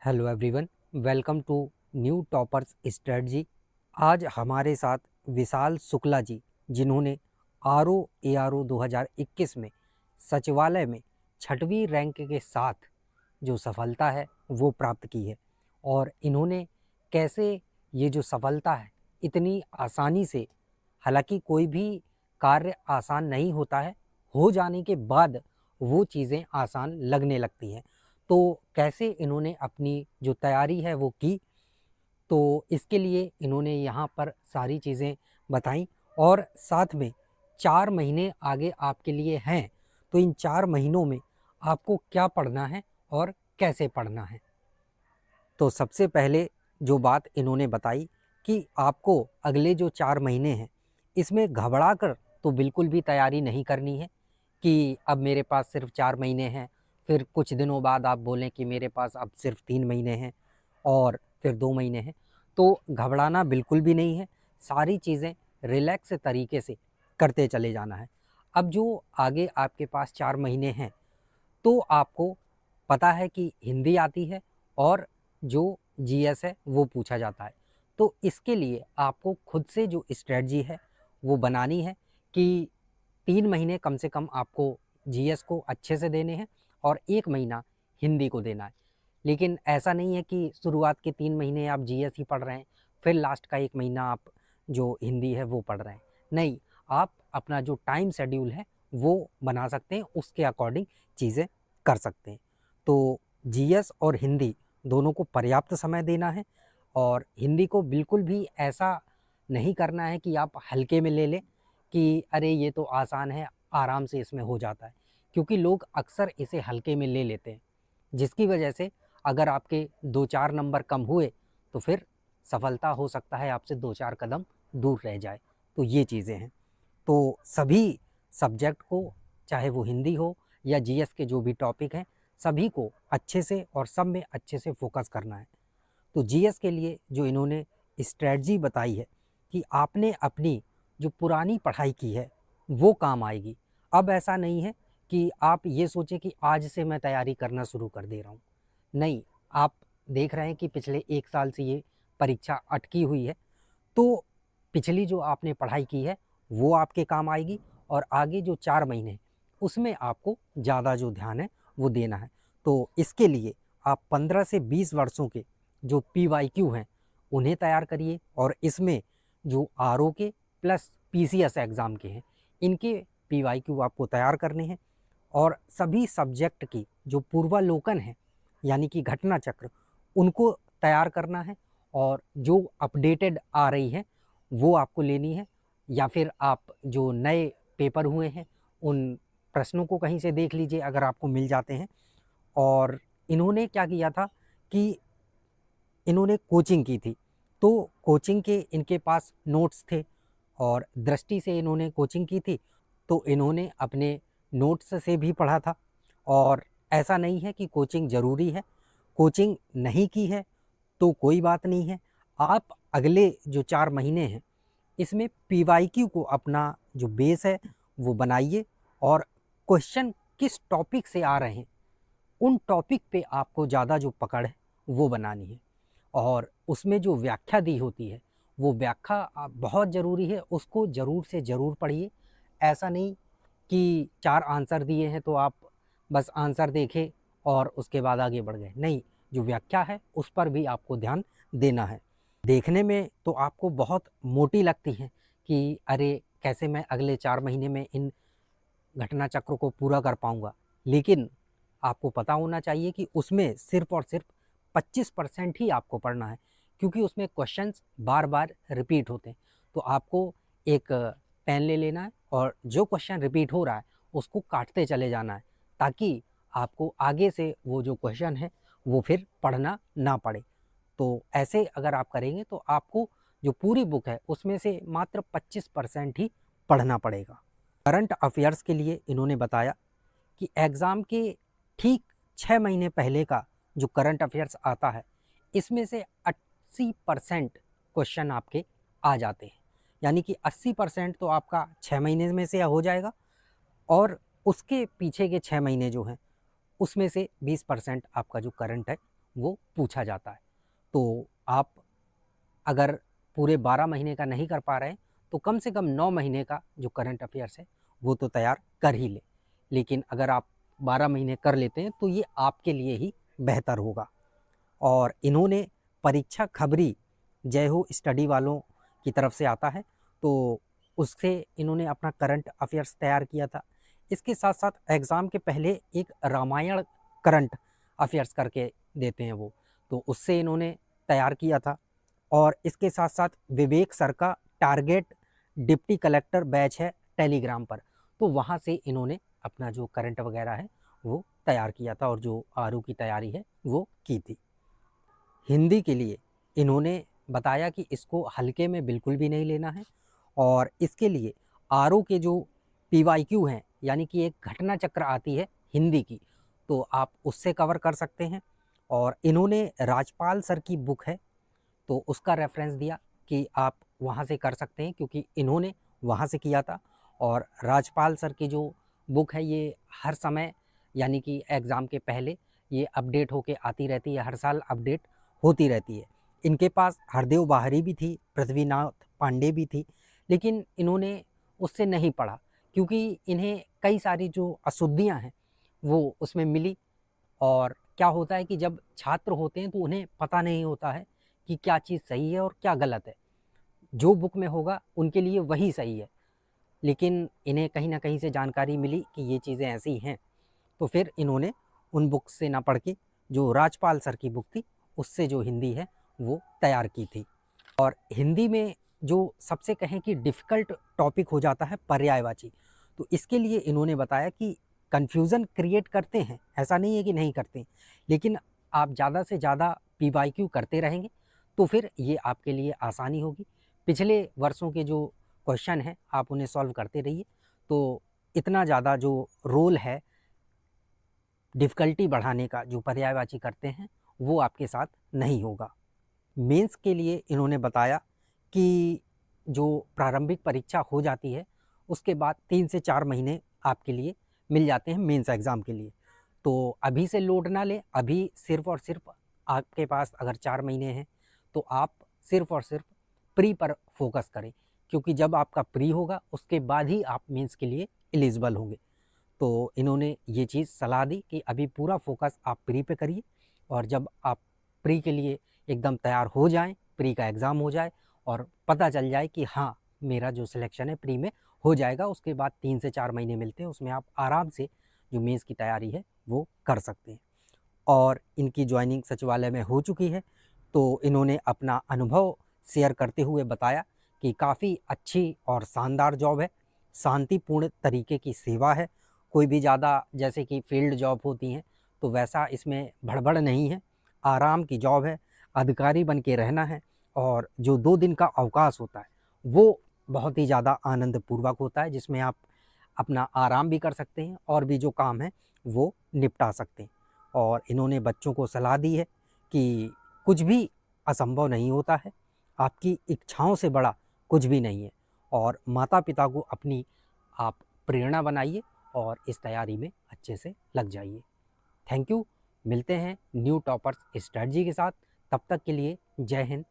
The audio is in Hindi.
Hello everyone, welcome to new toppers strategy. आज हमारे साथ विशाल शुक्ला जी, जिन्होंने R O A R O 2021 में सचिवालय में 6वीं रैंक के साथ जो सफलता है वो प्राप्त की है। और इन्होंने कैसे ये जो सफलता है इतनी आसानी से, हालांकि कोई भी कार्य आसान नहीं होता है, हो जाने के बाद वो चीज़ें आसान लगने लगती हैं। तो कैसे इन्होंने अपनी जो तैयारी है वो की, तो इसके लिए इन्होंने यहाँ पर सारी चीज़ें बताई। और साथ में 4 महीने आगे आपके लिए हैं, तो इन 4 महीनों में आपको क्या पढ़ना है और कैसे पढ़ना है। तो सबसे पहले जो बात इन्होंने बताई कि आपको अगले जो 4 महीने हैं इसमें घबरा कर तो बिल्कुल भी तैयारी नहीं करनी है कि अब मेरे पास सिर्फ 4 महीने हैं, फिर कुछ दिनों बाद आप बोलें कि मेरे पास अब सिर्फ 3 महीने हैं और फिर 2 महीने हैं। तो घबराना बिल्कुल भी नहीं है, सारी चीज़ें रिलैक्स तरीके से करते चले जाना है। अब जो आगे आपके पास 4 महीने हैं, तो आपको पता है कि हिंदी आती है और जो जीएस है वो पूछा जाता है। तो इसके लिए आपको खुद से जो स्ट्रेटजी है वो बनानी है कि 3 महीने कम से कम आपको जीएस को अच्छे से देने हैं और 1 महीना हिंदी को देना है। लेकिन ऐसा नहीं है कि शुरुआत के 3 महीने आप जीएस ही पढ़ रहे हैं, फिर लास्ट का 1 महीना आप जो हिंदी है वो पढ़ रहे हैं। नहीं, आप अपना जो टाइम शेड्यूल है वो बना सकते हैं, उसके अकॉर्डिंग चीज़ें कर सकते हैं। तो जीएस और हिंदी दोनों को पर्याप्त समय देना है और हिंदी को बिल्कुल भी ऐसा नहीं करना है कि आप हल्के में ले लें कि अरे ये तो आसान है, आराम से इसमें हो जाता है। क्योंकि लोग अक्सर इसे हल्के में ले लेते हैं, जिसकी वजह से अगर आपके 2-4 नंबर कम हुए तो फिर सफलता हो सकता है आपसे 2-4 कदम दूर रह जाए। तो ये चीज़ें हैं। तो सभी सब्जेक्ट को, चाहे वो हिंदी हो या जीएस के जो भी टॉपिक हैं, सभी को अच्छे से और सब में अच्छे से फोकस करना है। तो जीएस के लिए जो इन्होंने स्ट्रेटजी बताई है कि आपने अपनी जो पुरानी पढ़ाई की है वो काम आएगी। अब ऐसा नहीं है कि आप ये सोचें कि आज से मैं तैयारी करना शुरू कर दे रहा हूँ। नहीं, आप देख रहे हैं कि पिछले 1 साल से ये परीक्षा अटकी हुई है, तो पिछली जो आपने पढ़ाई की है वो आपके काम आएगी और आगे जो 4 महीने उसमें आपको ज़्यादा जो ध्यान है वो देना है। तो इसके लिए आप 15 से 20 वर्षों के जो पीवाईक्यू हैं उन्हें तैयार करिए और इसमें जो आरओ के प्लस पीसीएस एग्ज़ाम के हैं, इनके पीवाईक्यू आपको तैयार करने हैं। और सभी सब्जेक्ट की जो पूर्वालोकन है, यानी कि घटना चक्र, उनको तैयार करना है और जो अपडेटेड आ रही है वो आपको लेनी है। या फिर आप जो नए पेपर हुए हैं उन प्रश्नों को कहीं से देख लीजिए अगर आपको मिल जाते हैं। और इन्होंने क्या किया था कि इन्होंने कोचिंग की थी, तो कोचिंग के इनके पास नोट्स थे और दृष्टि से इन्होंने कोचिंग की थी, तो इन्होंने अपने नोट्स से भी पढ़ा था। और ऐसा नहीं है कि कोचिंग ज़रूरी है, कोचिंग नहीं की है तो कोई बात नहीं है। आप अगले जो 4 महीने हैं इसमें पीवाईक्यू को अपना जो बेस है वो बनाइए और क्वेश्चन किस टॉपिक से आ रहे हैं उन टॉपिक पे आपको ज़्यादा जो पकड़ है वो बनानी है। और उसमें जो व्याख्या दी होती है वो व्याख्या बहुत ज़रूरी है, उसको ज़रूर से ज़रूर पढ़िए। ऐसा नहीं कि 4 आंसर दिए हैं तो आप बस आंसर देखे और उसके बाद आगे बढ़ गए। नहीं, जो व्याख्या है उस पर भी आपको ध्यान देना है। देखने में तो आपको बहुत मोटी लगती हैं कि अरे कैसे मैं अगले 4 महीने में इन घटना चक्र को पूरा कर पाऊँगा। लेकिन आपको पता होना चाहिए कि उसमें सिर्फ़ और सिर्फ 25% ही आपको पढ़ना है, क्योंकि उसमें क्वेश्चंस बार-बार रिपीट होते हैं। तो आपको एक पेन ले लेना है और जो क्वेश्चन रिपीट हो रहा है उसको काटते चले जाना है, ताकि आपको आगे से वो जो क्वेश्चन है वो फिर पढ़ना ना पड़े। तो ऐसे अगर आप करेंगे तो आपको जो पूरी बुक है उसमें से मात्र 25% ही पढ़ना पड़ेगा। करंट अफेयर्स के लिए इन्होंने बताया कि एग्ज़ाम के ठीक 6 महीने पहले का जो करंट अफेयर्स आता है, इसमें से 80% क्वेश्चन आपके आ जाते हैं। यानी कि 80% तो आपका 6 महीने में से हो जाएगा और उसके पीछे के 6 महीने जो हैं उसमें से 20% आपका जो करंट है वो पूछा जाता है। तो आप अगर पूरे 12 महीने का नहीं कर पा रहे हैं तो कम से कम 9 महीने का जो करंट अफेयर्स है वो तो तैयार कर ही लें। लेकिन अगर आप 12 महीने कर लेते हैं तो ये आपके लिए ही बेहतर होगा। और इन्होंने परीक्षा खबरी जय हो स्टडी वालों की तरफ से आता है, तो उससे इन्होंने अपना करंट अफेयर्स तैयार किया था। इसके साथ साथ एग्ज़ाम के पहले एक रामायण करंट अफेयर्स करके देते हैं वो, तो उससे इन्होंने तैयार किया था। और इसके साथ साथ विवेक सर का टारगेट डिप्टी कलेक्टर बैच है टेलीग्राम पर, तो वहाँ से इन्होंने अपना जो करंट वगैरह है वो तैयार किया था और जो आरओ की तैयारी है वो की थी। हिंदी के लिए इन्होंने बताया कि इसको हल्के में बिल्कुल भी नहीं लेना है और इसके लिए आरओ के जो पीवाईक्यू हैं, यानी कि एक घटना चक्र आती है हिंदी की, तो आप उससे कवर कर सकते हैं। और इन्होंने राजपाल सर की बुक है तो उसका रेफरेंस दिया कि आप वहाँ से कर सकते हैं, क्योंकि इन्होंने वहाँ से किया था। और राजपाल सर की जो बुक है ये हर समय, यानी कि एग्ज़ाम के पहले ये अपडेट होके आती रहती है, हर साल अपडेट होती रहती है। इनके पास हरदेव बाहरी भी थी, पृथ्वीनाथ पांडे भी थी, लेकिन इन्होंने उससे नहीं पढ़ा क्योंकि इन्हें कई सारी जो अशुद्धियाँ हैं वो उसमें मिली। और क्या होता है कि जब छात्र होते हैं तो उन्हें पता नहीं होता है कि क्या चीज़ सही है और क्या गलत है। जो बुक में होगा उनके लिए वही सही है, लेकिन इन्हें कहीं न कहीं से जानकारी मिली कि ये चीज़ें ऐसी हैं, तो फिर इन्होंने उन बुक्स से ना पढ़ के जो राजपाल सर की बुक थी, उससे जो हिंदी है वो तैयार की थी। और हिंदी में जो सबसे कहें कि डिफ़िकल्ट टॉपिक हो जाता है पर्यायवाची, तो इसके लिए इन्होंने बताया कि कन्फ्यूज़न क्रिएट करते हैं, ऐसा नहीं है कि नहीं करते, लेकिन आप ज़्यादा से ज़्यादा पीवाईक्यू करते रहेंगे तो फिर ये आपके लिए आसानी होगी। पिछले वर्षों के जो क्वेश्चन हैं आप उन्हें सॉल्व करते रहिए, तो इतना ज़्यादा जो रोल है डिफ़िकल्टी बढ़ाने का जो पर्यायवाची करते हैं, वो आपके साथ नहीं होगा। मेंस के लिए इन्होंने बताया कि जो प्रारंभिक परीक्षा हो जाती है उसके बाद 3 से 4 महीने आपके लिए मिल जाते हैं मेंस एग्ज़ाम के लिए। तो अभी से लोड ना लें, अभी सिर्फ़ और सिर्फ़ आपके पास अगर 4 महीने हैं तो आप सिर्फ़ और सिर्फ़ प्री पर फ़ोकस करें, क्योंकि जब आपका प्री होगा उसके बाद ही आप मेंस के लिए एलिजिबल होंगे। तो इन्होंने ये चीज़ सलाह दी कि अभी पूरा फ़ोकस आप प्री पे करिए और जब आप प्री के लिए एकदम तैयार हो जाएँ, प्री का एग्ज़ाम हो जाए और पता चल जाए कि हाँ, मेरा जो सिलेक्शन है प्री में हो जाएगा, उसके बाद 3 से 4 महीने मिलते हैं, उसमें आप आराम से जो मेंस की तैयारी है वो कर सकते हैं। और इनकी जॉइनिंग सचिवालय में हो चुकी है, तो इन्होंने अपना अनुभव शेयर करते हुए बताया कि काफ़ी अच्छी और शानदार जॉब है, शांतिपूर्ण तरीके की सेवा है, कोई भी ज़्यादा जैसे कि फील्ड जॉब होती हैं, तो वैसा इसमें भड़बड़ नहीं है, आराम की जॉब है, अधिकारी बन के रहना है। और जो 2 दिन का अवकाश होता है, वो बहुत ही ज़्यादा आनंदपूर्वक होता है, जिसमें आप अपना आराम भी कर सकते हैं और भी जो काम है, वो निपटा सकते हैं। और इन्होंने बच्चों को सलाह दी है कि कुछ भी असंभव नहीं होता है, आपकी इच्छाओं से बड़ा कुछ भी नहीं है। और माता-पिता को अपनी आप प्रेरणा बनाइए और इस तैयारी में अच्छे से लग जाइए। थैंक यू, मिलते हैं न्यू टॉपर्स स्ट्रैटेजी के साथ, तब तक के लिए जय हिंद,